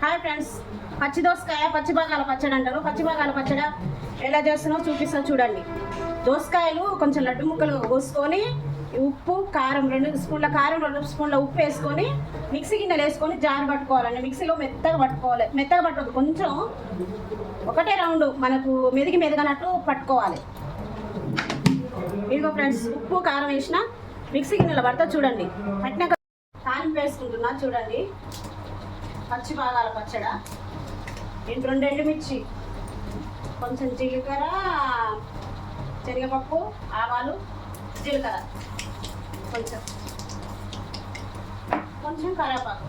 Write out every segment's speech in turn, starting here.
Hi friends, పచ్చి దోసకాయ పచ్చి భాగాల పచ్చడి అంటారు. పచ్చి భాగాల పచ్చడి ఎలా చేస్తున్నావు చూపిస్తా చూడండి. దోసకాయలు కొంచెం లడ్డు ముక్కలు కోసుకొని ఉప్పు కారం 2 స్పూన్ల కారం 2 స్పూన్ల ఉప్పు వేసుకొని మిక్సీ గిన్నెలు వేసుకొని జారు పట్టుకోవాలండి. మిక్సీలో మెత్తగా పట్టుకోవాలి. మెత్తగా పట్టదు, కొంచెం ఒకటే రౌండ్ మనకు మెదగనట్టు పట్టుకోవాలి. ఇదిగో ఫ్రెండ్స్, ఉప్పు కారం వేసిన మిక్సీ గిన్నెలో పడతా చూడండి. పట్టినాక తాలింపు వేసుకుంటున్నా చూడండి. పచ్చి భాగాల పచ్చడ, 2 ఎండుమిర్చి, కొంచెం జీలకర్ర, శనగపప్పు, ఆవాలు, జీలకర్ర, కొంచెం కరివేపాకు,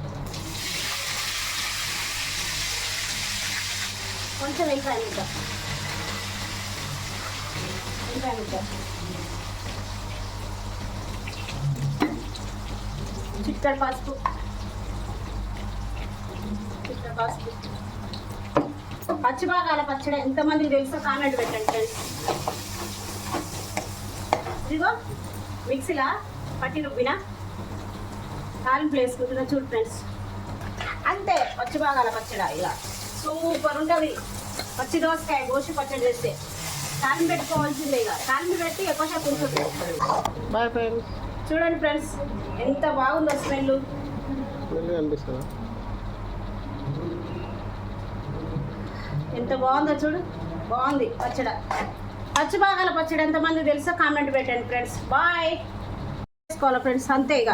కొంచెం వెల్లిపాయ ముద్ద, చిక్కడి పసుపు, పచ్చి భాగాల పచ్చడి ఎంతమందికి తెలుసో కామెంట్ పెట్టండి ఫ్రెండ్స్. ఇదిగో మిక్సీలా పట్టి రుబ్బిన తాలింపులు వేసుకుంటున్నా చూడు ఫ్రెండ్స్. అంతే పచ్చి భాగాల పచ్చడి. ఇలా సూపర్ ఉంటుంది. పచ్చి దోసకాయ గోసి పచ్చడి చేస్తే తాలింపు పెట్టుకోవాల్సిందే. ఇక తాలింపు పెట్టి ఎక్కువసేపు ఉంటుంది. Bye friends. చూడండి ఫ్రెండ్స్, ఎంత బాగుందో స్మెల్. అనిపిస్తుందా? ఎంత బాగుందో చూడు. బాగుంది పచ్చడి. పచ్చి భాగాల పచ్చడి ఎంతమంది తెలుసో కామెంట్ పెట్టండి ఫ్రెండ్స్. బాయ్. చేసుకోవాలి ఫ్రెండ్స్, అంతే ఇక.